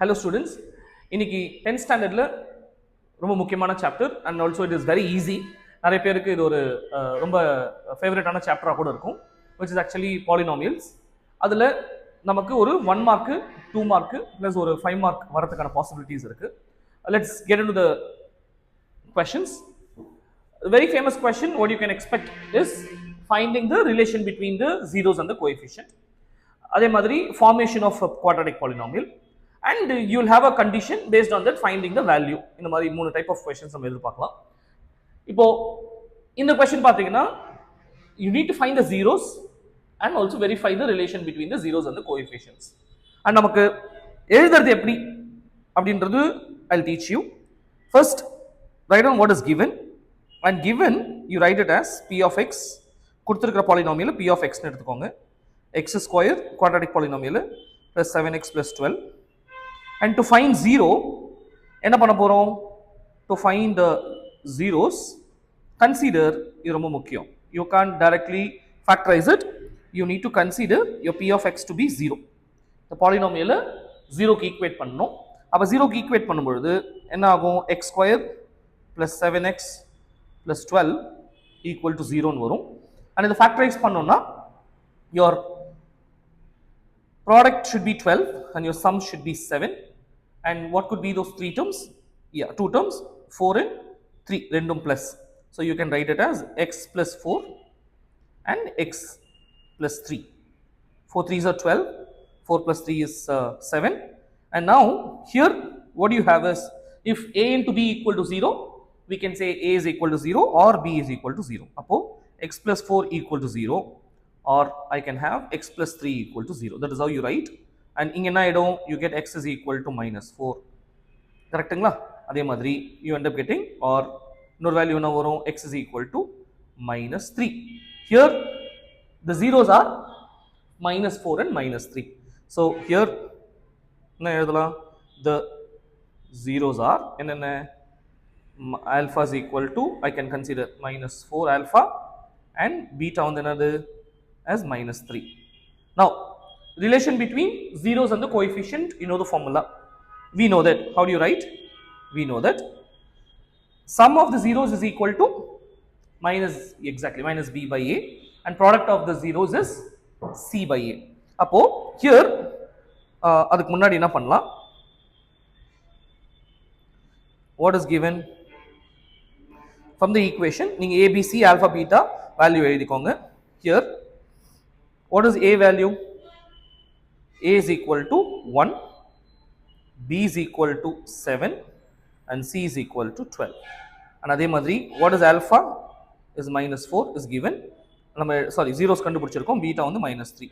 Hello students, இன்னைக்கு 10th ஸ்டாண்டர்ட்ல ரொம்ப முக்கியமான chapter and also it is very easy. நிறைய பேருக்கு இது ஒரு ரொம்ப ஃபேவரட்டான சாப்டராக கூட இருக்கும், which is actually polynomials. அதில் நமக்கு ஒரு 1 மார்க்கு 2 மார்க்கு ப்ளஸ் ஒரு 5 மார்க் வரதுக்கான பாசிபிலிட்டிஸ் இருக்கு. Let's get into the questions. A very famous question what you can expect is finding the relation between the zeros and the coefficient. அதே மாதிரி formation of a quadratic polynomial and you will have a condition based on that finding the value. இந்த மாதிரி மூணு type of questions நம்ம எதிர்பார்க்கலாம். இப்போ இந்த question பார்த்தீங்கன்னா you need to find the zeros and also verify the relation between the zeros and the coefficients. and நமக்கு எழுதுறது எப்படி அப்படின்றது I'll teach you. First write down what is given, and given you write it as p of x. கொடுத்திருக்கிற polynomial p of x னு எடுத்துக்கோங்க. x square quadratic polynomial plus 7x plus 12. And to find 0 என்ன பண்ண போறோம்? To find the zeros consider இது ரொம்ப முக்கியம். You can't directly factorize it. You need to consider your p of x to be 0. The polynomial 0 க்கு equate பண்ணனும். அப்ப 0 க்கு ஈக்குவேட் பண்ணும்போது என்ன ஆகும்? x square plus 7x plus 12 equal to 0 ன்னு வரும். and இத factorize பண்ணோம்னா your product should be 12 and your sum should be 7. and what could be those three terms? Yeah, two terms, 4 and 3, random plus. So you can write it as x plus 4 and x plus 3. 4 3s are 12, 4 plus 3 is 7. And now here what you have is, if a into b equal to 0, we can say a is equal to 0 or b is equal to 0. Appo x plus 4 equal to 0, or I can have x plus 3 equal to 0. That is how you write. And இங்க என்ன ஆயிடும்? You get x is equal to minus 4. கரெக்ட்டுங்களா? அதே மாதிரி you end up getting, or இன்னொரு value என்ன வரும்? x is equal to minus 3. Here the zeros are minus 4 and minus 3. So here என்ன எழுதலாம்? The zeros are என்னென்ன? Alpha is equal to, I can consider minus 4 alpha, and beta வந்து என்னது? As minus 3. Now relation between zeros and the coefficient, you know the formula. We know that. How do you write? We know that sum of the zeros is equal to minus, exactly, minus b by a, and product of the zeros is c by a. அப்போ here அதுக்கு முன்னாடி என்ன பண்ணலாம்? What is given from the equation? நீங்க a b c alpha beta value எழுதிக்கோங்க. Here what is a value? a is equal to 1, b is equal to 7, and c is equal to 12. and அதே மாதிரி what is alpha is minus 4 is given. நம்ம sorry zeros கண்டுபிடிச்சிருக்கோம். beta வந்து minus 3.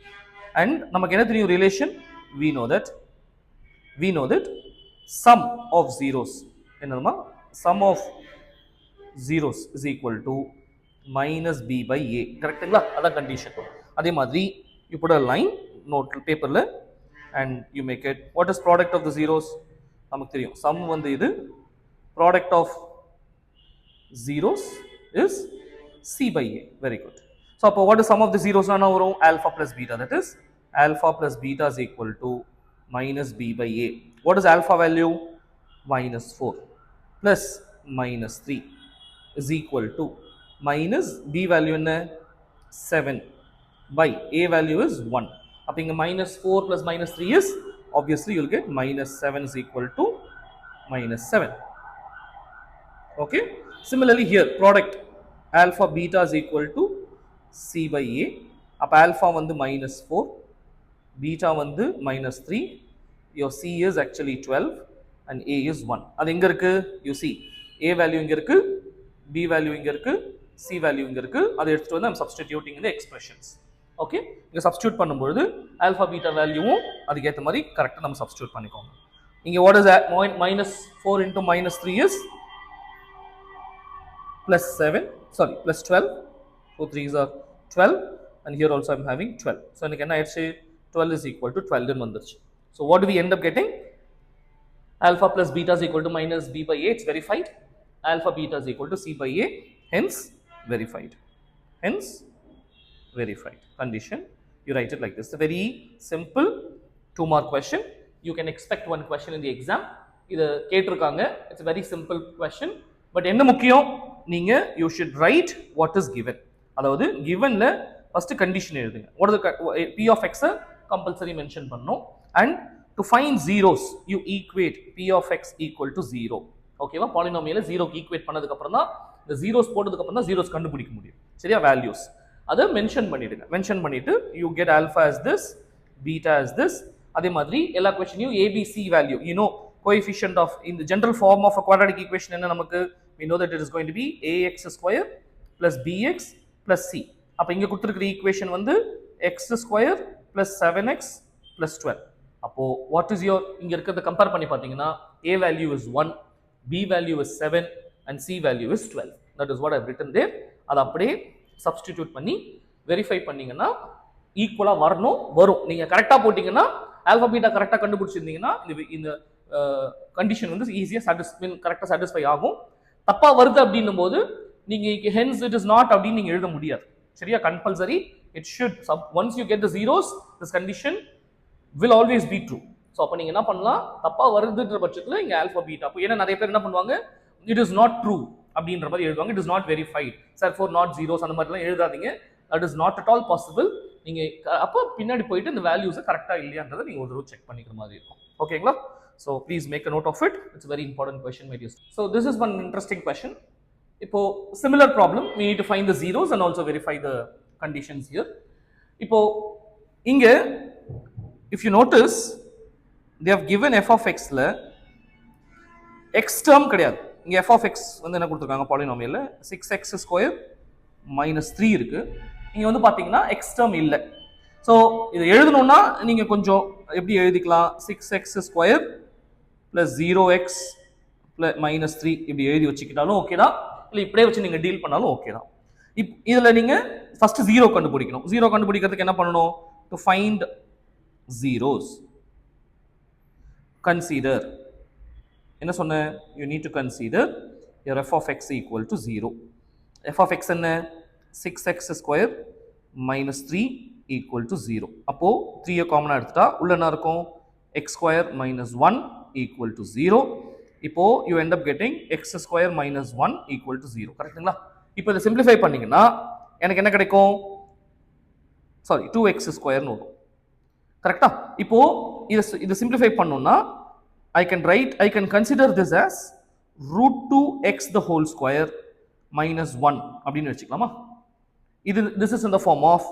and நமக்கு என்ன தெரியும் relation? we know that sum of zeros என்னதுமா? sum of zeros is equal to minus b by a. கரெக்ட்டுங்களா? அதான் கண்டிஷன். அதே மாதிரி you put a line note paperல and you make it. what is product of the zeros? நமக்கு தெரியும் sum வந்து இது, product of zeros is c by a. very good. so அப்போ what is sum of the zeros? என்ன வரும்? alpha plus beta. that is alpha plus beta is equal to minus b by a. what is alpha value? minus 4 plus minus 3 is equal to minus b value என்ன? 7 by a value is 1. அப்ப இங்க minus 4 plus minus 3 is, obviously you will get minus 7 is equal to minus 7. okay, similarly here product alpha beta is equal to c by a. அப்ப alpha வந்து minus 4, beta வந்து minus 3, your c is actually 12 and a is 1. அது எங்க இருக்கு? you see a value இங்க இருக்கு, b value இங்க இருக்கு, c value இங்க இருக்கு. அதை எடுத்துட்டு வந்து I'm substituting in the expressions. Okay, இங்க சப்ஸ்டிட்யூட் பண்ணும்போது ஆல்பா பீட்டா வேல்யூவும் அதுக்கு ஏற்ற மாதிரி கரெக்டாக நம்ம சப்ஸ்டிட்யூட் பண்ணிக்கோங்க. இங்க what is minus 4 into minus 3 is plus 7, sorry plus 12. 4 3s are 12, and here also I'm having 12. so எனக்கு என்ன ஆயிடுச்சு? 12 is equal to 12 ன்னு வந்துருச்சு. so what do we end up getting? alpha plus beta is equal to minus b by a. it's verified. alpha beta is equal to c by a, hence verified. Verified condition. You write it like this. It's a very simple 2 mark question. you can expect one question in the exam. இது கேட்டிருக்காங்க. It's a very simple question. But என்ன முக்கியம், நீங்க you should write what is given. அதாவது givenல first condition எழுதுங்க. What is the p of x compulsory mention பண்ணனும். And to find zeros you equate p of x equal to 0. ஓகேவா? பாலினாமியலை 0 க்கு equate பண்ணதுக்கு அப்புறம் தான் இந்த zeros போட்டதுக்கு அப்புறம் தான் zeros கண்டுபிடிக்க முடியும். சரியா? values அதை மென்ஷன் பண்ணிடுங்க. மென்ஷன் பண்ணிட்டு you get alpha as this, beta as this. அதே மாதிரி எல்லா क्वेश्चनயும் abc value, you know coefficient of in the general form of a quadratic equation என்ன நமக்கு, we know that it is going to be ax square plus bx plus c. அப்ப இங்க கொடுத்திருக்கிற equation வந்து x square plus 7x plus 12. அப்போ what is your, இங்க இருக்கிறத compare பண்ணி பாத்தீங்கன்னா a value is 1, b value is 7 and c value is 12. That is what I have written there. அதை அப்படியே சப்ஸ்டிடியூட் பண்ணி வெரிஃபை பண்ணீங்கன்னா ஈக்குவலா வரணும், வரும். நீங்க கரெக்டா போட்டீங்கன்னா ஆல்பா பீட்டா கரெக்டா கண்டுபிடிச்சிருந்தீங்கன்னா இந்த கண்டிஷன் வந்து ஈஸியா கரெக்டா சாட்டிஸ்ஃபை ஆகும். தப்பா வருது அப்படின்னும் போது நீங்க hence it is not அப்படின்னு நீங்க எழுத முடியாது. சரியா? Compulsory it should once you get the zeros this condition will always be true. So அப்போ நீங்க என்ன பண்ணலாம், தப்பா வருதுன்ற பட்சத்தில் இங்க ஆல்பா பீட்டா. அப்போ ஏன்னா நிறைய பேர் என்ன பண்ணுவாங்க, it is not true அப்படின்ற மாதிரி எழுதுவாங்க, it is not verified, therefore not zeros அந்த மாதிரிலாம் எழுதாதீங்க. that is not at all possible. நீங்க அப்போ பின்னாடி போயிட்டு இந்த வேல்யூஸை கரெக்டா இல்லையான்றதை நீங்க ஒரு தடவை செக் பண்ணிக்கிற மாதிரி இருக்கும். ஓகேங்களா? so please make a note of it. It's a very important question, my dear. So this is one interesting question. இப்போ similar problem, we need to find the zeros and also verify the conditions here. இப்போ இங்க if you notice they have given f of x ல x term கிடையாது. இங்க f of x வந்து என்ன கொடுத்திருக்காங்க, பாலினாமியல்ல 6x square minus 3 இருக்கு. இங்க வந்து பாத்தீங்கன்னா x term இல்ல. சோ இத எழுதணும்னா நீங்க கொஞ்சம் எப்படி எழுதிக்கலாம், 6x square plus 0x plus minus 3 இப்படி எழுதி வச்சுக்கிட்டாலும் ஓகே தான், இல்ல இப்படியே வச்சு நீங்க டீல் பண்ணாலும் ஓகே தான். இதுல நீங்க ஃபர்ஸ்ட் 0 கண்டுபிடிக்கணும். 0 கண்டுபிடிக்கிறதுக்கு என்ன பண்ணணும், to find zeros consider, என்ன சொன்ன, you need to consider your f of x equal to 0. f of x என்ன, 6x square minus 3 equal to 0. அப்போ 3 காமனா எடுத்துட்டா உள்ள என்ன இருக்கும், x square minus 1 equal to 0. இப்போ you end up getting x square minus 1 equal to 0. கரெக்ட்டுங்களா? இப்போ இதை சிம்பிளிஃபை பண்ணீங்கன்னா எனக்கு என்ன கிடைக்கும், சாரி 2x square னு வரும். கரெக்ட்டா? இப்போ இதை சிம்பிளிஃபை பண்ணனும்னா I can consider this as root 2x the whole square minus 1 அப்படின்னு வச்சுக்கலாமா? this is in the form of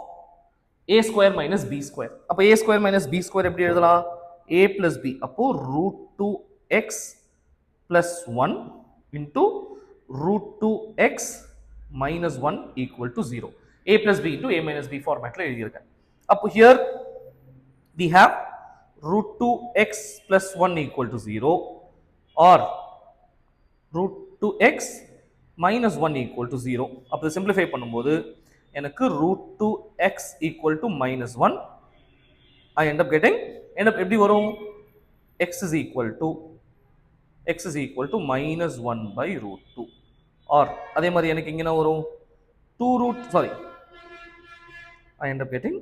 a square minus b square. அப்ப a square minus b square எப்படி எழுதலாம், a plus b. அப்போ root 2x plus 1 into root 2x minus 1 equal to 0. a plus b into a minus b formatல எழுதியிருக்கேன். அப்போ here we have root 2x plus 1 equal to 0 or root 2x minus 1 equal to 0. அப்போ simplify பண்ணும்போது எனக்கு root 2x equal to minus 1, I end up getting எப்படி வரும், x is equal to minus 1 by root 2 or அதே மாதிரி எனக்கு இங்க என்ன வரும், 2 I end up getting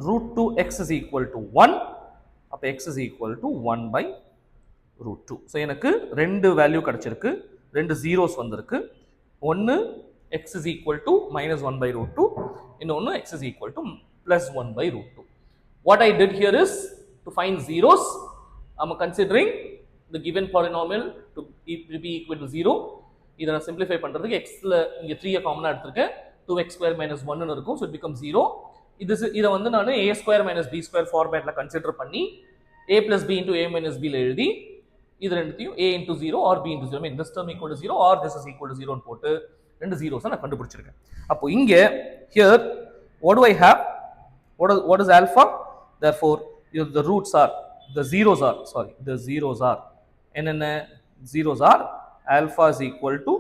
root 2x is equal to 1. அப்ப x is equal to 1 by root 2. so எனக்கு ரெண்டு வேல்யூ கிடைச்சிருக்கு, ரெண்டு zeros வந்திருக்கு. ஒன்னு x is equal to minus 1 by root 2, இன்னொன்னு x is equal to plus 1 by root 2. what I did here is to find zeros. I'm considering the given polynomial to be equal to 0. இதை நான் simplify பண்றதுக்கு x ல இங்க 3 காமனா எடுத்துர்க்கேன், 2x square minus 1 னு இருக்கும். so it becomes 0. இதை வந்து நான் a square minus b square ஃபார்மேட்ல கன்சிடர் பண்ணி a plus b into a minus b ல எழுதி இது ரெண்டுத்தையும் a into 0 or b into 0, I mean this term equal to 0 or this is equal to 0 னு போட்டு ரெண்டு zeros நான் கண்டுபிடிச்சிருக்கேன். அப்போ இங்க here what do I have, what is alpha, therefore the roots are the zeros are என்னென்ன zeros are alpha is equal to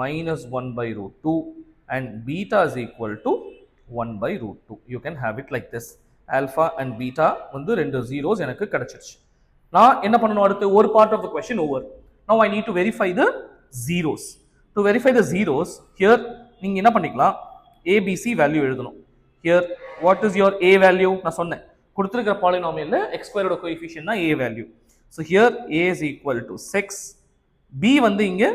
minus 1 by root 2 and beta is equal to 1 by root 2. you can have it like this. alpha and beta வந்து ரெண்டு zeros எனக்கு கிடைச்சிருச்சு. நான் என்ன பண்ணணும், அடுத்து ஒரு part of the question over. now I need to verify the zeros. to verify the zeros here நீங்க என்ன பண்ணிக்கலாம், abc value எழுதணும். here what is your a value, நான் சொன்னேன் கொடுத்திருக்கிற பாலினாமியல்ல x ஸ்கொயரோட கோஎஃபிஷியன்ட்னா a value. So here a is equal to 6, b வந்து இங்க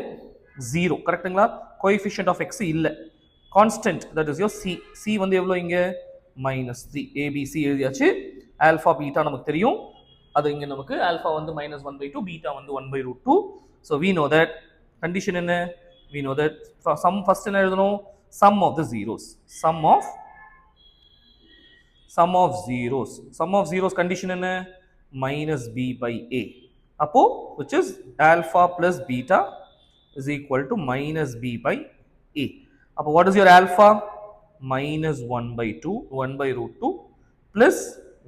0 கரெக்ட்டுங்களா? கோஎஃபிஷியன்ட் ஆஃப் x இல்ல, constant that is your c. c வந்து எவ்வளோ இங்க -3. abc எழுதியாச்சு. ஆல்ஃபா பீட்டா நமக்கு தெரியும், அது இங்க நமக்கு ஆல்ஃபா வந்து -1/2, பீட்டா வந்து 1/√2. So we know that condition என்ன, we know that sum first என்ன எழுதணும், sum of the zeros, sum of zeros condition என்ன, -b/a. அப்போ which is alpha plus beta is equal to -b/a. அப்போ what is your alpha, -1/2 1/√2 plus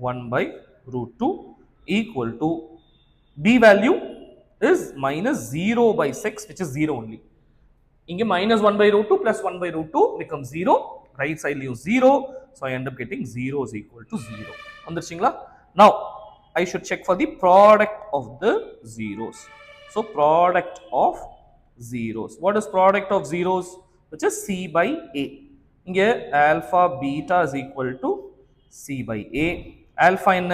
1/√2 equal to b value is -0/6, which is 0 only. இங்க -1/√2 plus 1/√2 becomes 0. Right side use 0. So I end up getting 0 is equal to 0. வந்துருச்சுங்களா? Now I should check for the product of the zeros. So product of zeros. What is product of zeros? Which is c/a. இங்க alpha beta is equal to c/a. Alpha என்ன,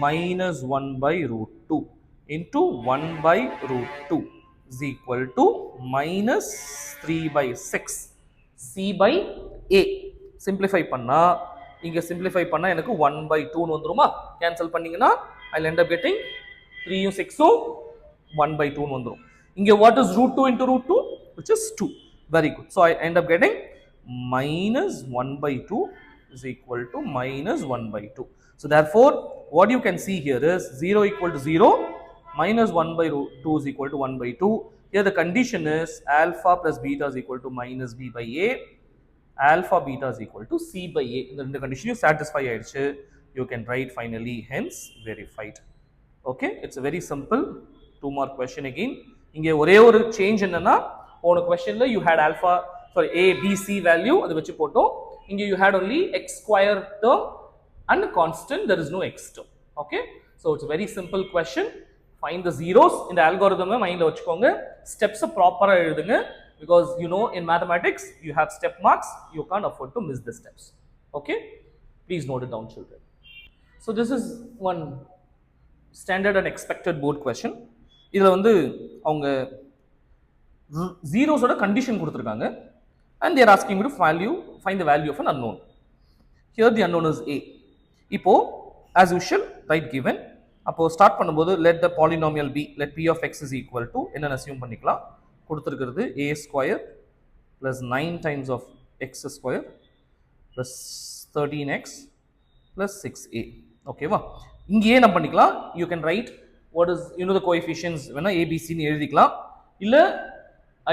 -1/√2 into 1/√2 is equal to -3/6 c/a. simplify பண்ணா, இங்க simplify பண்ணா எனக்கு 1/2 னு வந்துருமா? Cancel பண்ணீங்கன்னா I'll end up getting 3 யும் 6 ம் 1/2 னு வந்துரும். இங்க what is √2 into √2, which is 2. Very good. So I end up getting -1/2 is equal to -1/2. So therefore what you can see here is 0 equal to 0, -1/2 is equal to 1/2. Here the condition is alpha plus beta is equal to -b/a, alpha beta is equal to c/a. இந்த ரெண்டு கண்டிஷனையும் satisfy ஆயிடுச்சு. You can write finally hence verified. Okay, it's a very simple 2 mark question again. இங்க ஒரே ஒரு change என்னன்னா, போன questionல you had alpha a b c value அது வெச்சு போட்டோம். இங்க you had only x square term and constant, there is no x term. Okay, so it's a very simple question. Find the zeros. In the algorithm மைண்ட்ல வச்சுக்கோங்க, steps ப்ராப்பரா எழுதுங்க, because you know in mathematics you have step marks, you can't afford to miss the steps. Okay, please note it down children. So this is one standard and expected board question. இதுல வந்து அவங்க zeros ஓட condition கொடுத்திருக்காங்க and they are asking you to find the value of an unknown. Here the unknown is a. இப்போ as usual write given. அப்போ start பண்ணும்போது let the polynomial be, let p of x is equal to என்ன assume பண்ணிக்கலாம், கொடுத்திருக்கிறது a square plus 9 times of x square plus 13x plus 6a. ஓகேவா? இங்கே என்ன பண்ணிக்கலாம், you can write what is, you know, the coefficients வேணா abc னு எழுதிக்கலாம். இல்ல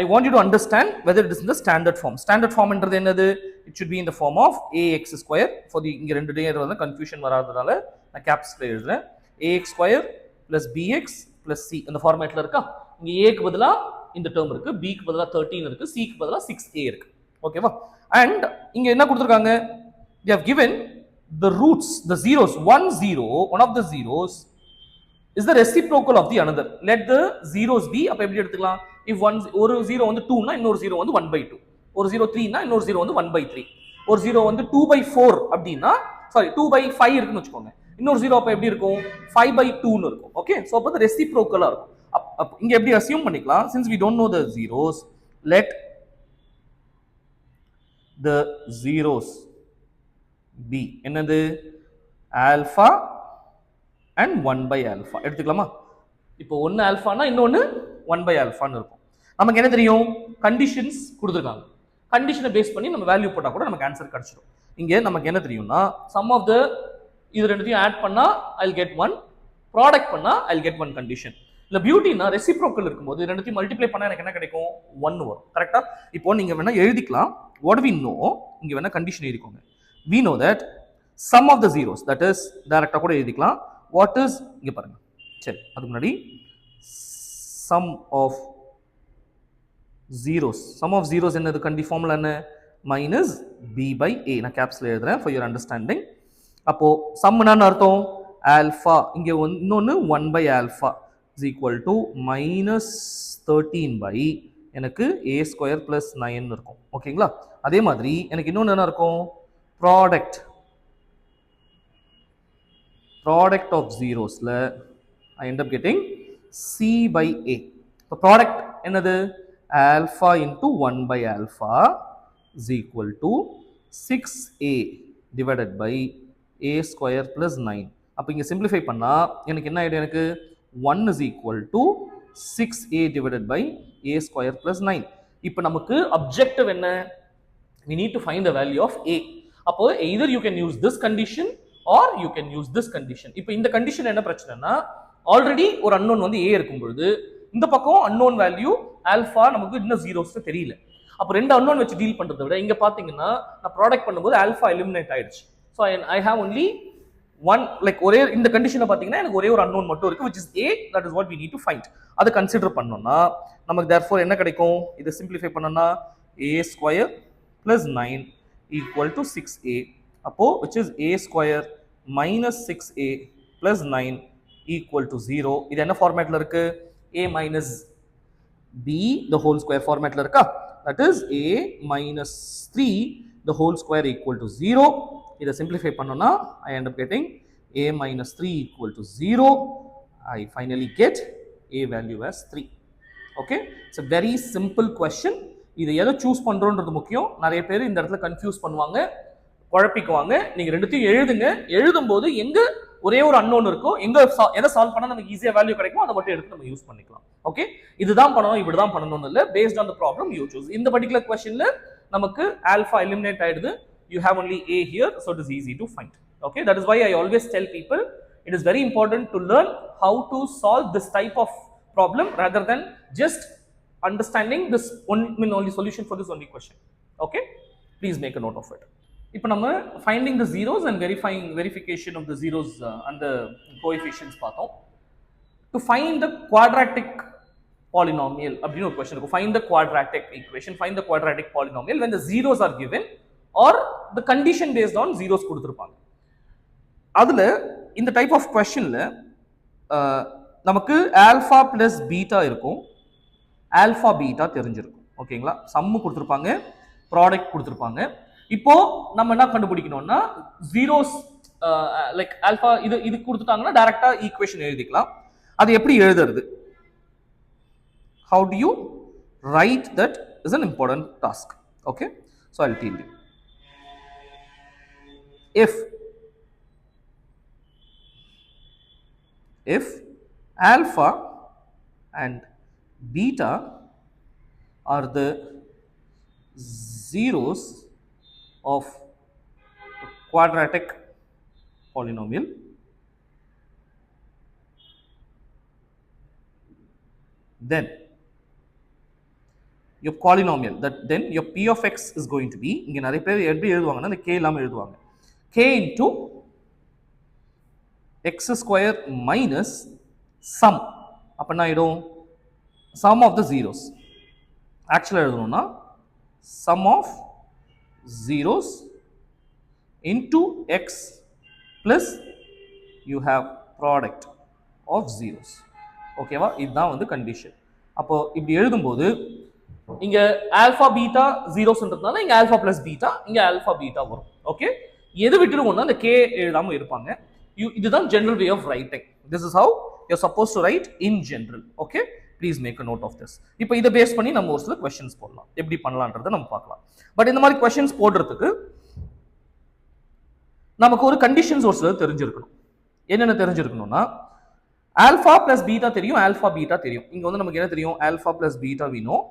I want you to understand whether it is in the standard form. Standard form என்றது என்னது, it should be in the form of ax square. for the இங்க ரெண்டு டே வந்து confusion வராதனால நான் கேப்ஸ்ல எழுதுறேன். ax square plus bx plus c இந்த ஃபார்மேட்ல இருக்கா. இங்க a க்கு பதிலா இந்த டேர்ம் இருக்கு, b க்கு பதிலா 13 இருக்கு, c க்கு பதிலா 6a இருக்கு. ஓகேவா? and இங்க என்ன கொடுத்திருக்காங்க, they have given the roots, the zeros, one of the zeros is the reciprocal of the another. Let the zeros be, அப்ப எப்படி எடுத்துக்கலாம், if one ஒரு 0 வந்து 2 னா இன்னொரு 0 வந்து 1/2, ஒரு 0 3 னா இன்னொரு 0 வந்து 1/3, ஒரு 0 வந்து 2/4 அப்படினா, சாரி 2/5 இருக்குன்னு வெச்சுக்கோங்க, இன்னொரு 0 அப்ப எப்படி இருக்கும், 5/2 னு இருக்கும். ஓகே, சோ அப்ப அது ரெசிப்ரோக்கலா இருக்கும். இங்க எப்படி அஸ்யூம் பண்ணிக்கலாம், since we don't know the zeros, let the zeros be என்னது, alpha and 1/alpha எடுத்துக்கலாமா. இப்போ ஒன்னு ஆல்பானா இன்னொன்னு 1/alpha னு இருக்கும். நமக்கு என்ன தெரியும், கண்டிஷன்ஸ் கொடுத்திருக்காங்க, கண்டிஷனை பேஸ் பண்ணி நம்ம வேல்யூ போட்டா கூட நமக்கு ஆன்சர் கிடைச்சிடும். இங்க நமக்கு என்ன தெரியும்னா, சம் ஆஃப் த இது ரெண்டுத்தையும் ஆட் பண்ணா I'll get 1, ப்ராடக்ட் பண்ணா I'll get 1 கண்டிஷன். இல்ல பியூட்டினா ரெசிப்ரோக்கல் இருக்கும்போது ரெண்டுத்தையும் மல்டிப்ளை பண்ணா எனக்கு என்ன கிடைக்கும், 1 வரும். கரெக்ட்டா? இப்போ நீங்க வேணா எழுதிக்கலாம், what we know, இங்க வேணா கண்டிஷன் எழுதிக்கோங்க. we know that sum of the zeros, that is டைரக்டா கூட எழுதிக்கலாம். what is, இங்க பாருங்க, சரி அதுக்கு முன்னாடி sum of zeros, sum of zeros என்னது, கண்டி ஃபார்முலா என்ன, minus b/a. நான் கேப்ஸ்ல எழுதுறேன் for your understanding. அப்போ சம்னா என்ன அர்த்தம், ஆல்பா, இங்க இன்னொன்னு 1/alpha is equal to -13 எனக்கு a square plus 9 இருக்கும். ஓகேங்களா? அதே மாதிரி எனக்கு இன்னொன்னு என்ன இருக்கும், product product of zeros la I end up getting C by A. So product என்னது alpha into 1 by alpha is equal to 6A divided by A square plus 9. அப்ப இங்க simplify பண்ணா எனக்கு என்ன ஆயிடும் எனக்கு 1 is equal to 6A divided by A square plus 9. இப்ப நமக்கு objective என்ன? We need to find the value of A. அப்போ either you can use this condition or you can use this condition. இப்போ இந்த condition என்ன பிரச்சனைனா already ஒரு unknown வந்து A இருக்கும் பொழுது இந்த பக்கம் unknown value alpha நமக்கு இன்னும் zeros தெரியல. அப்போ ரெண்டு unknown வச்சு டீல் பண்றதை விட இங்க பாத்தீங்கன்னா நான் ப்ராடக்ட் பண்ணும்போது alpha eliminate ஆயிடுச்சு. So I have only one, like ஒரே இந்த கண்டிஷனை பாத்தீங்கன்னா எனக்கு ஒரே ஒரு unknown மட்டும் இருக்கு, which is A. That is what we need to find. அதை கன்சிடர் பண்ணோம்னா நமக்கு therefore என்ன கிடைக்கும்? இதை சிம்பிளிஃபை பண்ணோம்னா A square plus 9 equal to 6A. அப்போ which is A square minus 6A plus 9 equal to 0. இது என்ன ஃபார்மேட்ல இருக்கு? A minus B the whole square ஃபார்மேட்ல இருக்கா? That is A minus 3 the whole square equal to 0. இதை simplify பண்ணோம்னா I end up getting A minus 3 equal to 0. I finally get A value as 3. Okay, it's a very simple question. இதை எதை choose பண்றோன்றது முக்கியம். நிறைய பேர் இந்த இடத்துல confuse பண்ணுவாங்க, குழப்பிக்குவாங்க. நீங்க ரெண்டுத்தையும் எழுதுங்க. எழுதும்போது எங்க ஒரே ஒரு அன்னோன் இருக்கோ, எங்க எதை சால்வ் பண்ணா நமக்கு ஈஸியா வேல்யூ கிடைக்குமோ அதை மட்டும் எடுத்து நம்ம யூஸ் பண்ணிக்கலாம். ஓகே, இதுதான் பண்ணணும் இப்படிதான் பண்ணணும்னு இல்லை, based on the problem you choose. இந்த பர்டிகுலர் கொஸ்டின்ல நமக்கு ஆல்பா எலிமினேட் ஆயிடுது. You have only A here, so it is easy to find. Okay, that is why I always tell people it is very important to learn how to solve this type of problem rather than just understanding this only solution for this only question. Okay, please make a note of it. இப்போ நம்ம finding the zeros and verification of the zeros and the coefficients பார்த்தோம். To find the quadratic polynomial அப்படின்னு ஒரு question இருக்கும். Find the quadratic equation, find the quadratic polynomial when the zeros are given or the condition based on zeros கொடுத்திருப்பாங்க. அதுல இந்த type of கொஸ்டின்ல நமக்கு alpha plus beta இருக்கும், ஆல்பா பீட்டா தெரிஞ்சிருக்கும். ஓகேங்களா, சம்மு கொடுத்திருப்பாங்க, ப்ராடக்ட் கொடுத்திருப்பாங்க. இப்போ நம்ம என்ன கண்டுபிடிக்கணும்னா ஜீரோஸ் லைக் ஆல்பா இது கொடுத்துட்டாங்கன்னா டைரக்டா ஈக்குவேஷன் எழுதிக்கலாம். அது எப்படி எழுதுறது? How do you write that is an important task. Okay, so I'll tell you. If alpha and beta are the zeros of a quadratic polynomial, then your polynomial, then your p of x is going to be, இங்க நிறைய பேர் எப்படி எழுதுவாங்கன்னா இந்த k இல்லாம எழுதுவாங்க, k into x square minus sum. அப்ப என்ன ஆயிடும்? sum of the zeros. ஆக்சுவலா எழுதணும்னா sum of zeros into x plus you have product of zeros. ஓகேவா, இதுதான் வந்து கண்டிஷன். அப்போ இப்படி எழுதும்போது இங்க ஆல்பா பீட்டா ஜீரோஸ்ன்றதுனால இங்க ஆல்பா பிளஸ் பீட்டா, இங்க ஆல்பா பீட்டா வரும். ஓகே, எது விட்டுருவோம்னா இந்த கே எழுதாம இருப்பாங்க. இதுதான் general way of writing. This is how you're supposed to write in general. Okay, please make a note of this. இப்போ இதை பேஸ் பண்ணி நம்ம ஒரு சில questions போடலாம், எப்படி பண்ணலாம்ன்றதை நம்ம பார்க்கலாம். பட் இந்த மாதிரி questions போடுறதுக்கு நமக்கு ஒரு கண்டிஷன்ஸ் ஒரு சில தெரிஞ்சிருக்கணும். என்னென்ன தெரிஞ்சிருக்கணும்னா ஆல்பா பிளஸ் பீட்டா தெரியும், ஆல்பா பீட்டா தெரியும். இங்க வந்து நமக்கு என்ன தெரியும்? Alpha plus beta we know,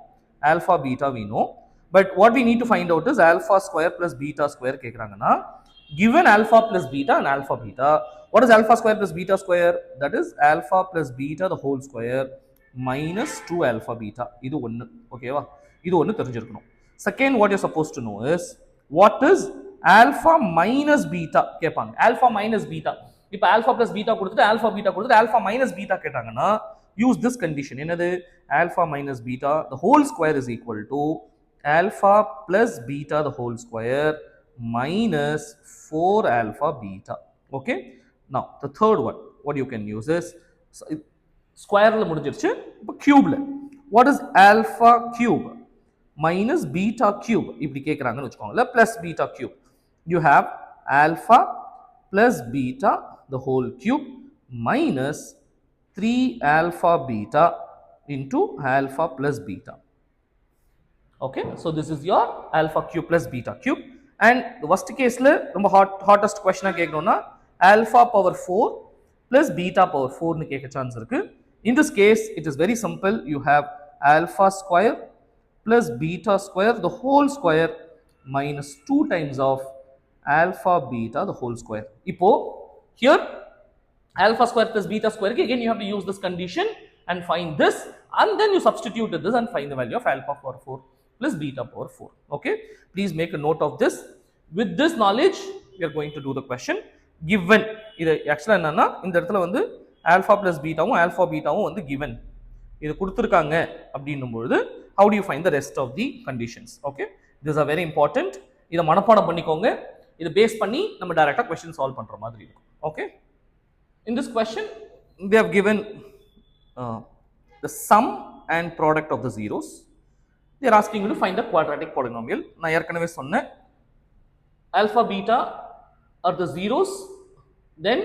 alpha beta we know, but what we need to find out is alpha square plus beta square கேக்குறாங்கன்னா given alpha plus beta and alpha beta, what is alpha square plus beta square? That is alpha plus beta the whole square minus 2 alpha beta. இது ஒன்னு. ஓகேவா, இது ஒன்னு தெரிஞ்சிருக்கணும். Second, what you're supposed to know is what is alpha minus beta கேட்பாங்க. alpha minus beta, இப்போ alpha plus beta கொடுத்துட்டு alpha beta கொடுத்துட்டு alpha minus beta கேட்டாங்கன்னா use this condition. என்னது? alpha minus beta the whole square is equal to alpha plus beta the whole square minus 4 alpha beta. Okay, now the third one what you can use is square-ல முடிஞ்சிருச்சு. இப்போ cube-ல what is alpha cube minus beta cube இப்படி கேக்குறாங்கன்னு வெச்சுக்கோங்க, plus beta cube. You have alpha plus beta the whole cube minus 3 alpha beta into alpha plus beta. Okay, so this is your alpha cube plus beta cube. And the worst case la romba hottest question கேக்கணும்னா alpha power 4 plus beta power 4 னு கேட்க chance இருக்கு. In this case it is very simple. You have alpha square plus beta square the whole square minus 2 times of alpha beta the whole square. இப்போ here alpha square plus beta square, again you have to use this condition and find this, and then you substitute this and find the value of alpha power 4 plus beta power 4. Okay, please make a note of this. With this knowledge we are going to do the question. Given இது ஆக்சுவலா என்னன்னா இந்த இடத்துல வந்து alpha plus betaவும் alpha betaவும் வந்து given இது கொடுத்திருக்காங்க அப்படின்னும்போது how do you find the rest of the conditions? Okay, these are very important. இத மனப்பாடம் பண்ணிக்கோங்க. இத பேஸ் பண்ணி நம்ம டைரக்டா क्वेश्चन சால்வ் பண்ற மாதிரி இருக்கும். Okay, in this question they have given the sum and product of the zeros. They are asking you to find the quadratic polynomial. நான் ஏற்கனவே சொன்னேன் alpha beta are the zeros, then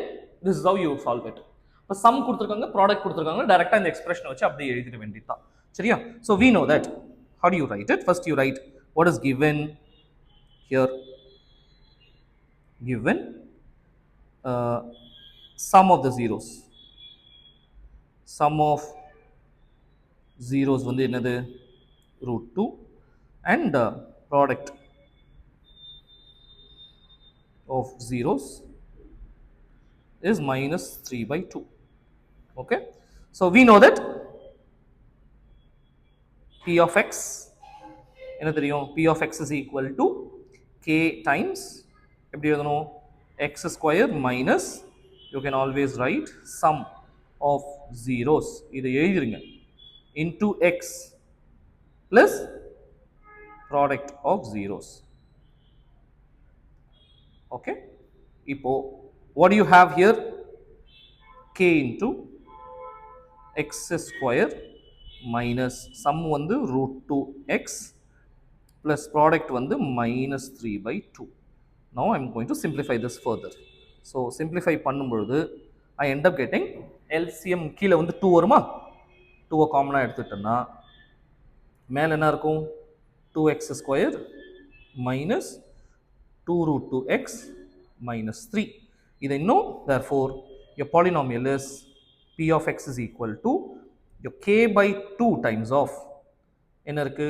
this is how you solve it. இப்போ sum கொடுத்திருக்காங்க, product கொடுத்திருக்காங்க, டைரக்டா இந்த எக்ஸ்பிரஷனை வச்சு அப்படியே எழுதிட வேண்டியதுதான். சரியா? So we know that. How do you write it? First you write what is given here. Given sum of the zeros. Sum of zeros வந்து என்னது? root 2 and product of zeros is minus 3 by 2. Okay, so we know that p of x என்ன தெரியும்? p of x is equal to k times எப்படி எழுதணும்? x square minus you can always write sum of zeros இதை எழுதிருங்க into x plus product of zeros. Okay, இப்போ what do you have here? K into x square minus sum வந்து root 2x plus product வந்து minus 3 by 2. Now I am going to simplify this further. So simplify பண்ணும்பொழுது I end up getting LCM கீழே வந்து 2 வருமா? 2 காமனா எடுத்துட்டேன்னா மேல என்ன இருக்கும்? 2x square minus 2 root 2x minus 3. இதை இன்னும் therefore your polynomial is p of x is equal to your k by 2 times of என்ன இருக்கு?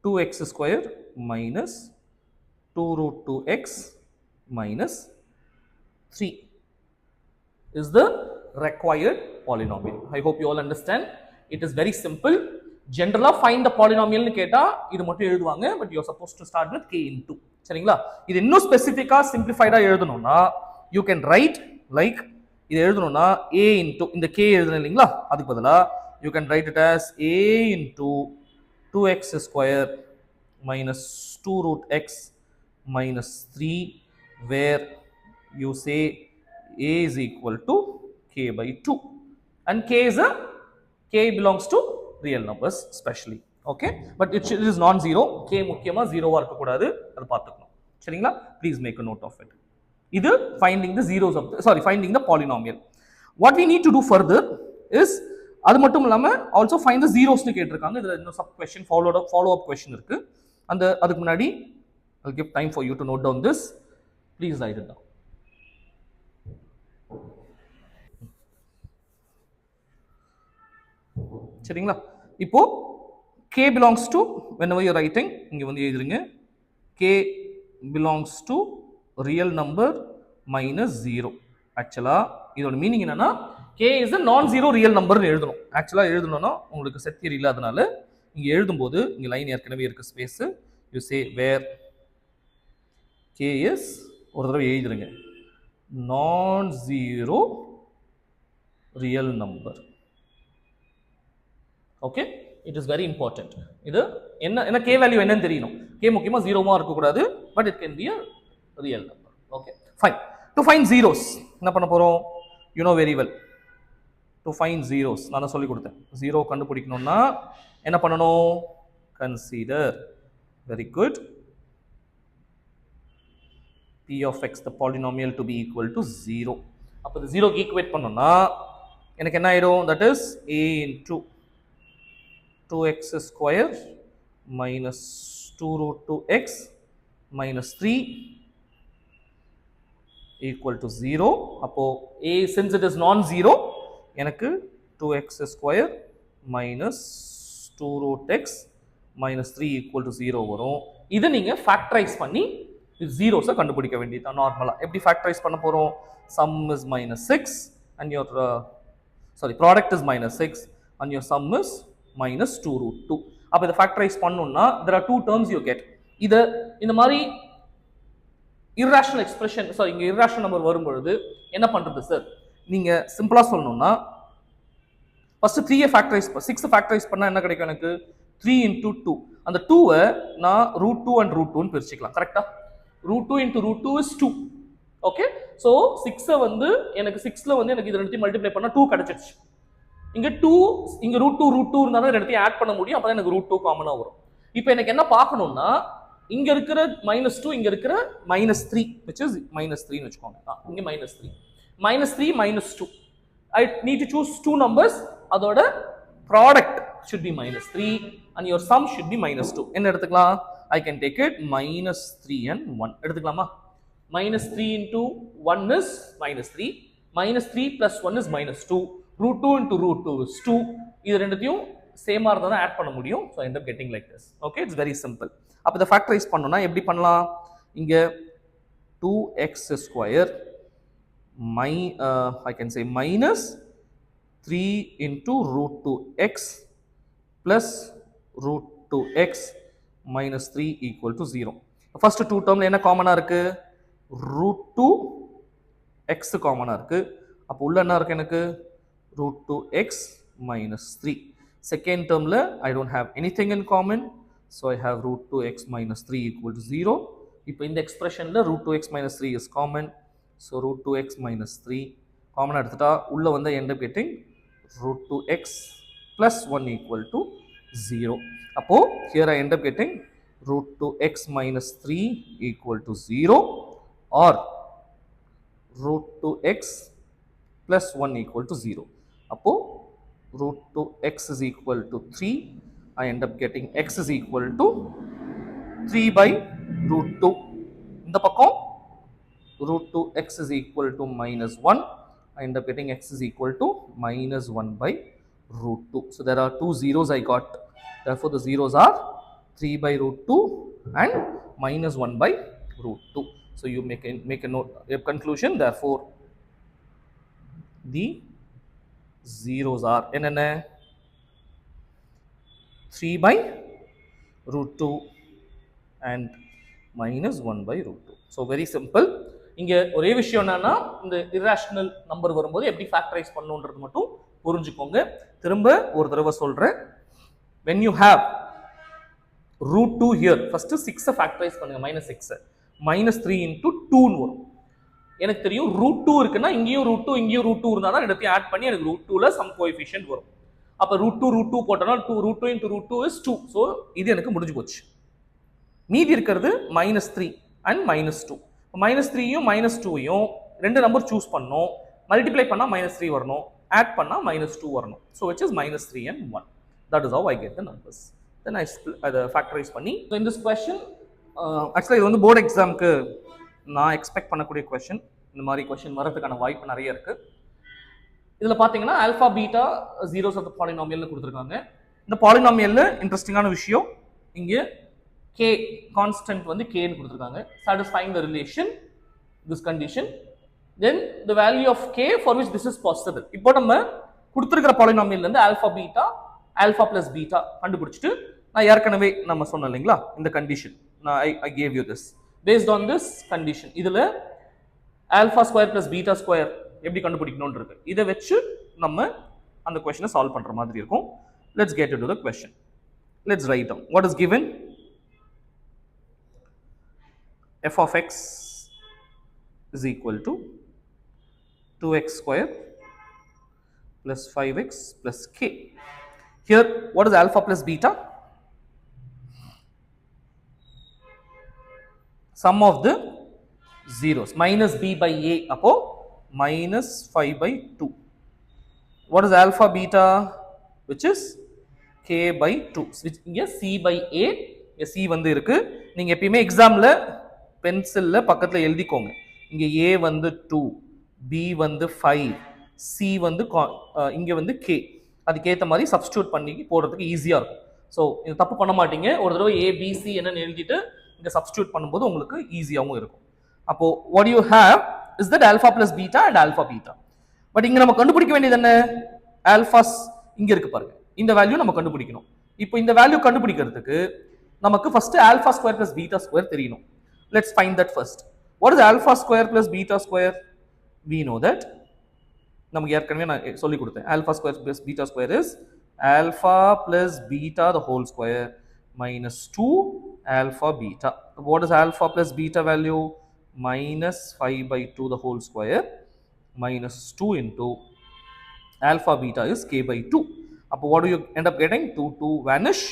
2x square minus 2 root 2x minus 3 is the required polynomial. I hope you all understand. It is very simple. Generally find the polynomial னு கேட்டா இது மட்டும் எழுதுவாங்க, but you are supposed to start with k into. சரிங்களா? இது இன்னும் ஸ்பெசிஃபிக்கா சிம்பிளிஃபைடா எழுதணும்னா you can write like இது எழுதணும்னா a into இந்த k எழுதணும் இல்லீங்களா? அதுக்கு பதிலா you can write it as a into 2x square minus 2 root x minus 3 where you say a is equal to k by 2 and k belongs to real numbers especially. Okay, but it is non-zero. k முக்கியமா ஜீரோவா இருக்க கூடாது, அது பார்த்துக்கணும். சரிங்களா? Please make a note of it. இது finding the zeros of finding the polynomial. What we need to do further is அது மட்டும் இல்லாம also find the zeros னு கேட்டிருக்காங்க. இதுல இன்னும் sub question follow up question இருக்கு. அந்த அதுக்கு முன்னாடி I'll give time for you to note down this. Please write it down. சரிங்களா? இப்போ k belongs to whenever you are writing இங்க வந்து எழுதுறீங்க k belongs to real number minus 0. ஆக்சுவலா இதோட மீனிங் என்னன்னா k is a non zero real number னு எழுதணும். ஆக்சுவலா எழுதணும்னா உங்களுக்கு செட் தியரி இல்லாதனால இங்க எழுதும்போது இங்க லைன் ஏற்கனவே இருக்கு space you say where k is ஒரு தடவை எழுதிருங்க non zero real number. Okay, it is very important. இது என்ன k value என்னன்னு தெரியணும். k முக்கியமா ஜீரோவா இருக்க கூடாது, but it can be a real number. Okay, fine. To find zeros என்ன பண்ண போறோம்? You know very well. To find zeros நான் தான் சொல்லி கொடுத்தேன். ஜீரோ கண்டுபிடிக்கணும்னா என்ன பண்ணணும்? Consider. Very good. P of x the polynomial to be equal to 0. அப்போ இது 0 ஈக்குவேட் பண்ணோம்னா எனக்கு என்ன ஆயிடும், that is a into 2x square minus 2 root 2x minus 3 equal to 0. அப்போ a since it is non-zero எனக்கு 2x square minus 2 root x minus 3 equal to 0 வரும். இதை நீங்க ஃபேக்டரைஸ் பண்ணி ஜீரோஸை கண்டுபிடிக்க வேண்டியது நார்மலா. எப்படி ஃபேக்டரைஸ் பண்ண போறோம்? sum is minus 6 and your product is minus 6 and your sum is minus 2 root 2. அப்ப இதை ஃபேக்டரைஸ் பண்ணனும்னா there are two terms you get. இத இந்த மாதிரி irrational expression, sorry, இங்க irrational number வரும்பொழுது என்ன பண்றது சார்? நீங்க சிம்பிளா சொல்லணும்னா ஃபர்ஸ்ட் 3 ஃபேக்டரைஸ் 6 ஃபேக்டரைஸ் பண்ணா என்ன கிடைக்கும் எனக்கு? 3 into 2. அந்த 2-ஐ நான் root 2 and root 2 ன்னு பிரிச்சுக்கலாம். கரெக்ட்டா? root 2 into root 2 is 2. Okay, so 6 வந்து எனக்கு 6ல வந்து எனக்கு இது ரெண்டுத்தையும் மல்டிப்ளை பண்ணா 2 கிடைச்சிருச்சு. இங்க 2 இங்க root 2 இருந்தா தான் ரெண்டுத்தையும் ஆட் பண்ண முடியும். அப்பதான் எனக்கு root 2 காமனா வரும். இப்போ எனக்கு என்ன பார்க்கணும்னா இங்க இருக்கிற -2 இங்க இருக்கிற -3 which is -3 னு வெச்சுக்கோங்க. இங்க -3 -3 -2 I need to choose two numbers. அதோட product should be -3 and your sum should be -2. என்ன எடுத்துக்கலாம்? I can take it -3 and 1 எடுத்துக்கலாமா? -3 into 1 is -3, -3 plus 1 is -2, root 2 into root 2 is 2. இது ரெண்டுத்தையும் சேமா இருந்தா தான் ஆட் பண்ண முடியும். So I end up getting like this. Okay, it's very simple. அப்ப இத ஃபேக்டரைஸ் பண்ணனும்னா எப்படி பண்ணலாம்? இங்க 2x square I can say minus 3 into root 2x plus root 2x minus 3 equal to 0. First two term என்ன காமனா இருக்கு? root 2x காமனா இருக்கு. அப்ப உள்ள என்ன இருக்கு எனக்கு? root 2x minus 3. Second termல I don't have anything in common, so I have root 2x minus 3 equal to 0. இப்போ இந்த எக்ஸ்பிரஷன்ல root 2x minus 3 is common, so root 2x minus 3 காமனா எடுத்துட்டா உள்ள வந்து end up getting root 2x plus 1 equal to 0. அப்போ here I end up getting root 2x minus 3 equal to 0 or root 2x plus 1 equal to 0. அப்போ root 2x is equal to 3. I end up getting x is equal to 3 by root 2. இந்த பக்கம் root 2x is equal to minus 1. I end up getting x is equal to minus 1 by root 2. So there are two zeros I got. Therefore the zeros are 3 by root 2 and minus 1 by root 2. So you make a note, a conclusion. Therefore the zeros are என்னென்ன? 3 by root 2 and minus 1 by root 2. So very simple. இங்க ஒரே விஷயம் என்னன்னா இந்த irrational number வரும்போது எப்படி factorise பண்ணனும்ன்றது மட்டும் புரிஞ்சுக்கோங்க. திரும்ப ஒரு தடவை சொல்றேன். When you have root 2 here, first 6 factorise பண்ணுங்க, -6 -3 into 2 ன்னு வரும். எனக்கு தெரியும் root 2 இருக்குன்னா இங்கேயும் root 2 இங்கேயும் root 2 இருந்தா தான் ரெண்டுத்தையும் ஆட் பண்ணி எனக்கு root 2ல சம் கோஎஃபிஷியன்ட் வரும். அப்ப root 2 போட்டனா root 2 into root 2 is 2. So இது எனக்கு முடிஞ்சு போச்சு. மீதி இருக்கிறது -3 and -2. -3யும் -2யும் ரெண்டு நம்பர் சூஸ் பண்ணனும். மல்டிப்ளை பண்ணா -3 வரணும், ஆட் பண்ணா -2 வரணும். So which is -3 and 1. That is how I get the numbers. Then I factorize பண்ணி. So in this question actually இது வந்து போர்டு எக்ஸாம்க்கு நான் எக்ஸ்பெக்ட் பண்ணக்கூடிய क्वेश्चन. இந்த மாதிரி क्वेश्चन வரதுக்கான வாய்ப்பு நிறைய இருக்கு. இதுல பாத்தீங்கன்னா alpha beta zeros of the polynomial னு கொடுத்திருக்காங்க. இந்த பாலினாமியல்ல இன்ட்ரஸ்டிங்கான விஷயம் இங்க k கான்ஸ்டன்ட் வந்து k னு கொடுத்திருக்காங்க. satisfying the relation this condition, then the value of k for which this is possible. இப்போ நம்ம கொடுத்திருக்கிற பாலினாமியல்ல இருந்து ஆல்பா பிளஸ் பீட்டா கண்டுபிடிச்சிட்டு நான் ஏற்கனவே நம்ம சொன்னோம் இல்லைங்களா இந்த கண்டிஷன் நான் I gave you this. Based on this condition இதுல alpha square plus beta square எப்படி கண்டுபிடிக்கணும்னு இருக்கு. இதை வச்சு நம்ம அந்த क्वेश्चனை சால்வ் பண்ற மாதிரி இருக்கும். Let's get into the question. Let's write down what is given. F of x is equal to 2x square plus 5x plus k. Here what is alpha plus beta? Sum of the zeros minus b by a. அப்போ minus 5 by 2. What is alpha beta? Which is k by 2. Which இங்க c by a. இங்க c வந்து இருக்கு. நீங்க எப்பயுமே எக்ஸாம்ல பென்சில்ல பக்கத்துல எழுதிக்கோங்க. இங்க a வந்து 2, b வந்து 5, c வந்து இங்க வந்து k. அதுக்கேற்ற மாதிரி சப்ஸ்டியூட் பண்ணி போடுறதுக்கு ஈஸியா இருக்கும். ஸோ இது தப்பு பண்ண மாட்டீங்க. ஒரு தடவை a b c என்னன்னு எழுதிட்டு இங்க சப்ஸ்டியூட் பண்ணும்போது உங்களுக்கு ஈஸியாகவும் இருக்கும். அப்போ what you have is that alpha plus beta and alpha beta. But இங்க நம்ம கண்டுபிடிக்க வேண்டியது என்ன? ஆல்பாஸ் இங்க இருக்கு பாருங்க. இந்த வேல்யூ நம்ம கண்டுபிடிக்கணும். இப்போ இந்த வேல்யூ கண்டுபிடிக்கிறதுக்கு நமக்கு first alpha square plus beta square தெரியணும். Let's find that first. What is alpha square plus beta square? we know that நமக்கு ஏற்கனவே நான் சொல்லி கொடுத்தேன். Alpha square plus beta square is alpha plus beta the whole square minus 2 alpha beta. What is alpha plus beta value? minus 5 by 2 the whole square minus 2 into alpha beta is k by 2. What do you end up getting? 2 vanish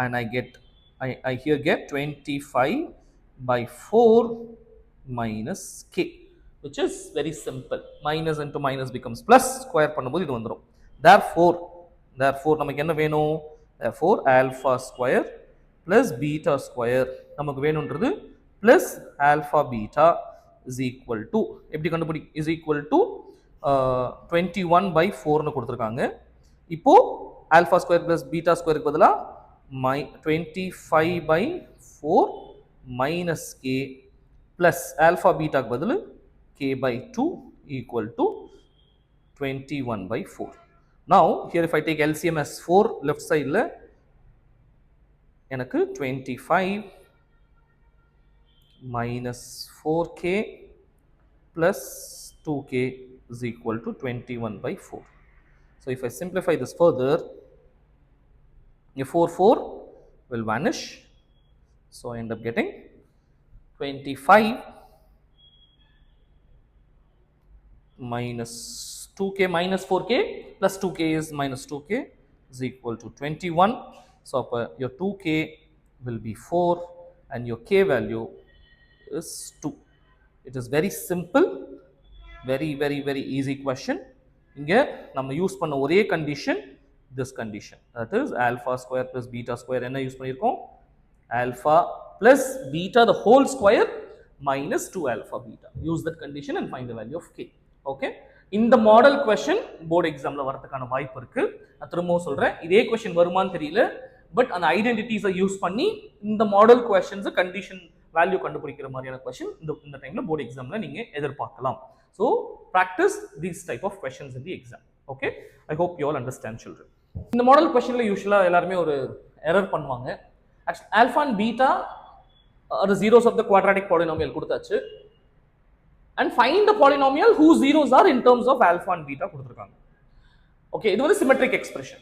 and I here get 25 by 4 minus k, which is very simple. Minus into minus becomes plus, square பண்ணும்போது இது வந்துரும். Therefore நமக்கு என்ன வேணும்? Therefore alpha square plus beta square நமக்கு வேணும்ன்றது plus alpha beta is equal to எப்படி கண்டுபிடி is equal to 21 by 4 னு கொடுத்திருக்காங்க. இப்போ alpha square plus beta square க்கு பதிலா 25 by 4 minus k plus alpha beta க்கு பதிலு k by 2 equal to 21 by 4. Now here if I take LCM as 4 left side ல எனக்கு 25 minus 4k plus 2k is equal to 21 by 4. So if I simplify this further, 4 will vanish. So I end up getting 25 minus 2k minus 4k plus 2k is minus 2k is equal to 21. So your 2k will be 4 and your k value is 2. It is very simple, very easy question. இங்க நம்ம use பண்ண ஒரே condition this condition, that is alpha square plus beta square என்ன use பண்ணிருக்கோம்? alpha plus beta the whole square minus 2 alpha beta. Use that condition and find the value of k. Okay, இந்த model question board எக்ஸாம்ல வரதுக்கான வாய்ப்பு இருக்கு. நான் திரும்பவும் சொல்றேன், இதே क्वेश्चन வருமான்னு தெரியல, பட் அந்த ஐடென்டிட்டிஸை யூஸ் பண்ணி இந்த மாடல் क्वेश्चंस கண்டிஷன் வேல்யூ கண்டுபிடிக்கிற மாதிரியான क्वेश्चन இந்த டைம்ல போர்டு எக்ஸாம்ல நீங்க எதிர்பார்க்கலாம். So practice these type of questions in the exam. Okay, I hope you all understand children. இந்த மாடல் क्वेश्चनல யூசுவலா எல்லாரும் ஒரு எரர் பண்ணுவாங்க. Alpha and beta are the zeros of the quadratic polynomial கொடுத்தாச்சு, and find the polynomial whose zeros are in terms of alpha and beta கொடுத்திருக்காங்க. Okay, இது வந்து symmetric expression.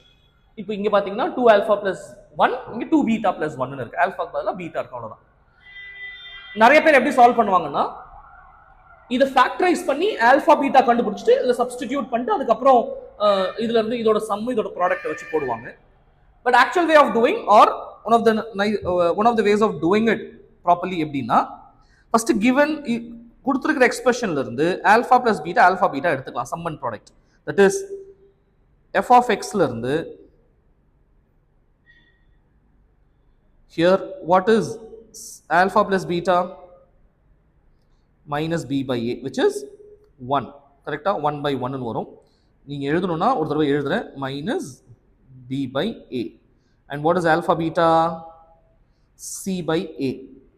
இப்போ இங்க பாத்தீங்கன்னா 2 alpha plus 1, இங்க 2 beta plus 1 ன்னு இருக்கு. ஆல்பாக்கு பதிலா பீட்டா இருக்கு, அவ்வளவுதான். நிறைய பேர் எப்படி சால்வ் பண்ணுவாங்கன்னா, இதை ஃபேக்டரைஸ் பண்ணி ஆல்பா பீட்டா கண்டுபிடிச்சிட்டு இதை சப்ஸ்டிடியூட் பண்ணிட்டு அதுக்கப்புறம் இதுல இருந்து இதோட சம் இதோட ப்ராடக்ட் வச்சு போடுவாங்க. But actual way of doing or one of the ways of doing it properly எப்படின்னா, ஃபர்ஸ்ட் கிவன் கொடுத்துருக்கிற எக்ஸ்பிரஷன்ல இருந்து ஆல்பா பிளஸ் பீட்டா எடுத்துக்கலாம் sum and product. That is f of எக்ஸ்ல இருந்து here what is alpha plus beta? minus b by a, which is 1. கரெக்டா? 1 by 1 ன்னு வரும். நீங்க எழுதணும்னா ஒரு தடவை எழுதுறேன், minus b by a. and what is alpha beta? c by a.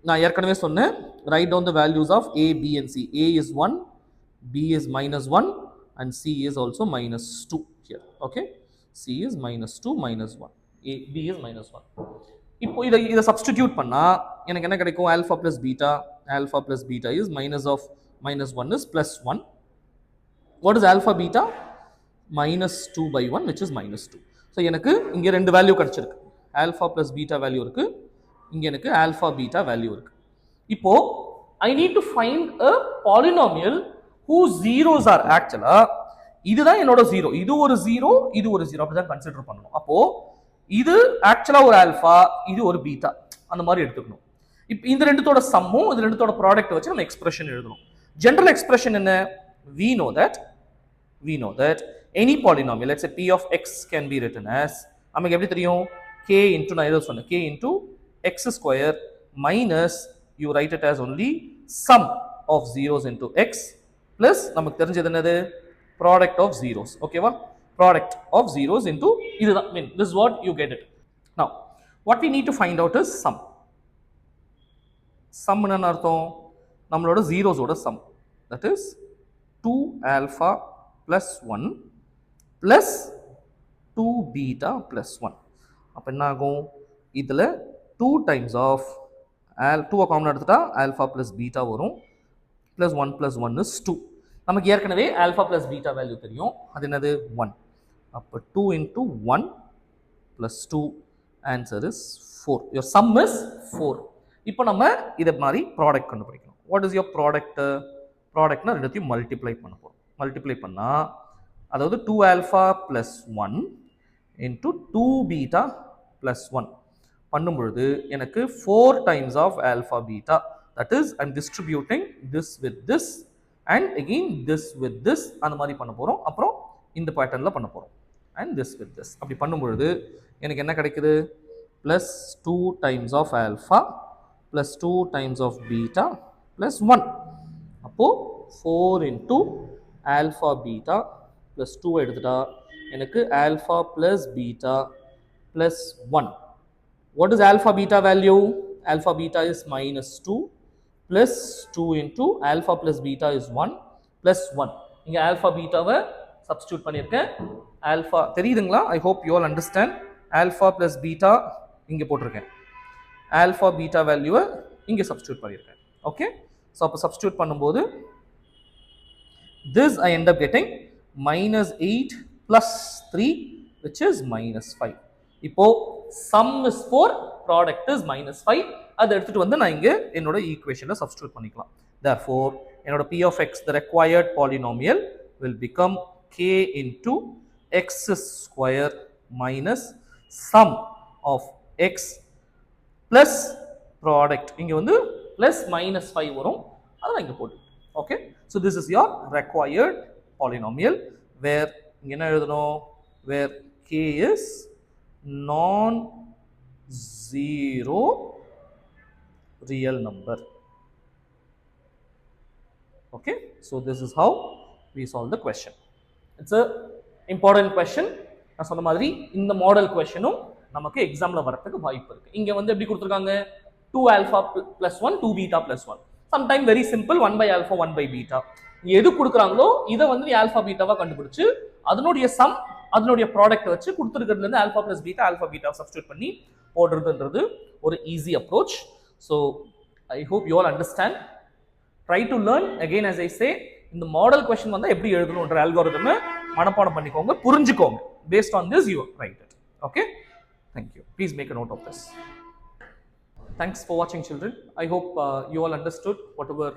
நான் ஏற்கனவே சொன்னேன், write down the values of a, b and c. a is 1, b is minus 1 and c is also minus 2 here. Okay, c is minus 2 minus 1, b is minus 1. இப்போ இதை substitute பண்ணா எனக்கு என்ன கிடைக்கும்? Alpha plus beta is minus of minus 1 is plus 1. What is alpha beta? minus 2 by 1, which is minus 2. So எனக்கு இங்கே ரெண்டு value கிடைச்சிருக்கு. ஆல்பா பிளஸ் பீட்டா வேல்யூ இருக்கு, இங்கே எனக்கு ஆல்பா பீட்டா வேல்யூ இருக்கு. இப்போ I need to find a polynomial whose zeros are ஆக்சுவலா இதுதான் என்னோட ஜீரோ, இது ஒரு ஜீரோ, இது ஒரு ஜீரோ, அப்படிதான் கன்சிடர் பண்ணணும். அப்போ இது ஆக்சுவலா ஒரு ஆல்பா, இது ஒரு பீட்டா, அந்த மாதிரி எடுத்துக்கணும். இப்போ இந்த ரெண்டுத்தோட சம்மும் இந்த ரெண்டுத்தோட ப்ராடக்ட் வச்சு நம்ம எக்ஸ்பிரஷன் எழுதணும். ஜெனரல் எக்ஸ்பிரஷன் என்ன? we know that any polynomial, let's say p of x can be written as, நமக்கு எப்படி தெரியும், k into நான் ஏதோ சொன்னேன், k into x square minus you write it as only sum of zeros into x plus நமக்கு தெரிஞ்சது என்னது, product of zeros. ஓகேவா, product of zeros into இதுதான் mean, this is what you get it. Now what we need to find out is sum. Sum என்ன அர்த்தம், நம்மளோட zeros ஓட sum, that is 2 alpha plus 1 plus 2 beta plus 1. அப்ப என்ன ஆகும், இதுல 2 times of 2 காமன் எடுத்துட்டா alpha plus beta வரும், plus 1 plus 1 is 2. நமக்கு ஏற்கனவே alpha plus beta வேல்யூ தெரியும், அது என்னது 1. அப்ப 2 into 1 plus 2, answer is 4. Your sum is 4. இப்போ நம்ம இதை மாதிரி ப்ராடக்ட் கண்டுபிடிக்கணும். What is your product? ப்ராடக்ட்னா ரெண்டுத்தையும் மல்டிப்ளை பண்ண போகிறோம். மல்டிப்ளை பண்ணால் அதாவது 2 alpha plus 1 into 2 beta plus 1 பண்ணும்பொழுது எனக்கு 4 times of alpha beta, that is I'm distributing this with this and again this with this, அந்த மாதிரி பண்ண போகிறோம். அப்புறம் இந்த பேட்டர்னில் பண்ண போகிறோம் and this with this. அப்படி பண்ணும்பொழுது எனக்கு என்ன கிடைக்குது, plus 2 times of alpha plus 2 times of beta plus 1. அப்போ 4 into alpha beta plus 2 எடுத்துட்டா எனக்கு alpha plus beta plus 1. What is alpha beta value? Alpha beta is minus 2 plus 2 into alpha plus beta is 1 plus 1. இங்க alpha beta வை substitute பண்ணியிருக்கேன். alpha தெரியுதுங்களா? I hope you all understand. alpha plus beta இங்க போட்டிருக்கேன். alpha beta வேல்யூவை இங்க substitute பண்ணியிருக்கேன். Okay? So அப்போ substitute பண்ணும்போது this I end up getting minus 8 plus 3 which is minus 5. இப்போ sum is 4, product is minus 5. அதை எடுத்துட்டு வந்து நான் இங்க என்னோட ஈக்குவேஷன்ல substitute பண்ணிக்கலாம். Therefore என்னோட p of x, the required polynomial, will become k into x square minus sum of x plus product. இங்க வந்து plus minus 5 வரும், அதான் இங்க போட்டு. Okay, so this is your required polynomial where இங்க என்ன எழுதணும், where k is non-zero real number. Okay, so this is how we solve the question. It's a important question. நான் சொன்ன மாதிரி இந்த மாடல் क्वेश्चनும் நமக்கு எக்ஸாம்ல வரதுக்கு வாய்ப்பு இருக்கு. இங்க வந்து எப்படி கொடுத்திருக்காங்க, 2 alpha plus 1 2 beta plus 1. sometime very simple 1 by alpha 1 by beta. எது கொடுக்குறாங்களோ இதை வந்து நீ ஆல்பா பீட்டாவா கண்டுபிடிச்சு அதனுடைய சம் அதனுடைய ப்ராடக்ட் வச்சு கொடுத்துருக்கிறதுல இருந்து ஆல்பா பிளஸ் பீட்டா சப்ஸ்டிட்யூட் பண்ணி போடுறதுன்றது ஒரு easy approach. So I hope you all understand. Try to learn again as I say. இந்த மாடல் கொஸ்டின் வந்தால் எப்படி எழுதணுன்ற அல்காரிதமை மனப்பாடம் பண்ணிக்கோங்க, புரிஞ்சுக்கோங்க. based on this you write it. Okay, thank you. Please make a note of this. Thanks for watching children. I hope you all understood whatever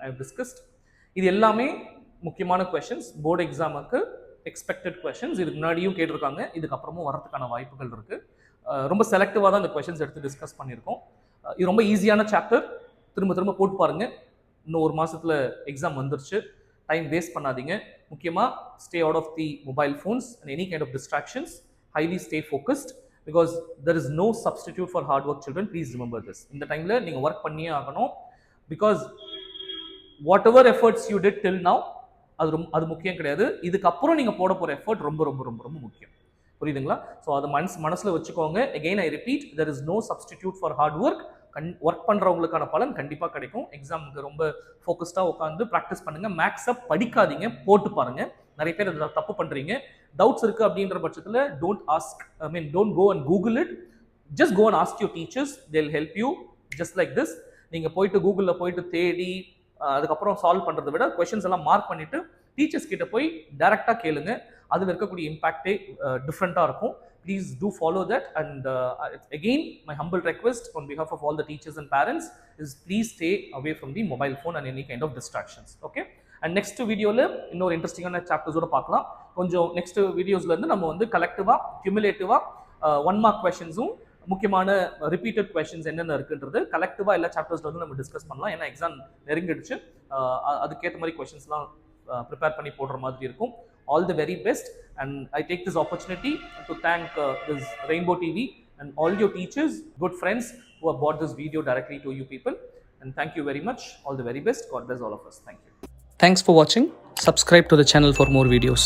I have discussed. இது எல்லாமே முக்கியமான questions, போர்டு எக்ஸாமுக்கு எக்ஸ்பெக்டட் questions. இதுக்கு முன்னாடியும் கேட்டிருக்காங்க, இதுக்கு அப்புறமும் வரதுக்கான வாய்ப்புகள் இருக்கு. ரொம்ப செலக்டிவாக தான் இந்த questions எடுத்து டிஸ்கஸ் பண்ணியிருக்கோம். இது ரொம்ப ஈஸியான சாப்டர், திரும்ப திரும்ப போட்டு பாருங்க. இன்னும் ஒரு மாசத்துல எக்ஸாம் வந்துருச்சு, டைம் வேஸ்ட் பண்ணாதீங்க. முக்கியமாக stay out of the mobile phones and any kind of distractions. highly stay focused because there is no substitute for hard work children. Please remember this. இந்த டைம்ல நீங்க ஒர்க் பண்ணியே ஆகணும். because whatever efforts you did till now அது முக்கியம் கிடையாது. இதுக்கு அப்புறம் நீங்க போட போற எஃபர்ட் ரொம்ப ரொம்ப ரொம்ப ரொம்ப முக்கியம். புரியுதுங்களா? ஸோ அதை மனசுல வச்சுக்கோங்க. again I repeat, there is no substitute for hard work. Work பண்றவங்களுக்கான பலன் கண்டிப்பா கிடைக்கும். எக்ஸாமுக்கு ரொம்ப ஃபோக்கஸ்டா உட்காந்து ப்ராக்டிஸ் பண்ணுங்க. மேக்ஸை படிக்காதீங்க, போட்டு பாருங்க. நிறைய பேர் இதில் தப்பு பண்றீங்க. டவுட்ஸ் இருக்கு அப்படின்ற பட்சத்தில் don't go and google it. just go and ask your teachers, they'll help you just like this. நீங்க போயிட்டு கூகுள்ல போயிட்டு தேடி அதுக்கப்புறம் சால்வ் பண்றதை விட கொஸ்டின்ஸ் எல்லாம் மார்க் பண்ணிட்டு டீச்சர்ஸ் கிட்ட போய் டைரக்டா கேளுங்க. அதுல இருக்கக்கூடிய இம்பாக்டே டிஃப்ரெண்டா இருக்கும். Please do follow that, and again my humble request on behalf of all the teachers and parents is please stay away from the mobile phone and any kind of distractions. Okay, and next video la இன்னொரு இன்ட்ரெஸ்டிங்கான chapters ஓட பார்க்கலாம். கொஞ்சம் next வீடியோஸ்ல இருந்து நம்ம வந்து கலெக்டிவா கியூமுலேட்டிவா 1 mark क्वेश्चंसும் முக்கியமான ரிப்பீட்டட் क्वेश्चंस என்னென்ன இருக்குன்றது கலெக்டிவா எல்லா சாப்டர்ஸ்ல வந்து நம்ம டிஸ்கஸ் பண்ணலாம். ஏன்னா எக்ஸாம் நெருங்கிடுச்சு, அதுக்கேற்ற மாதிரி क्वेश्चंसலாம் ப்ரிப்பேர் பண்ணி போடுற மாதிரி இருக்கும். All the very best. And I take this opportunity to thank this rainbow TV and all your teachers, good friends who have brought this video directly to you people. And thank you very much. All the very best. God bless all of us. Thank you. Thanks for watching. Subscribe to the channel for more videos.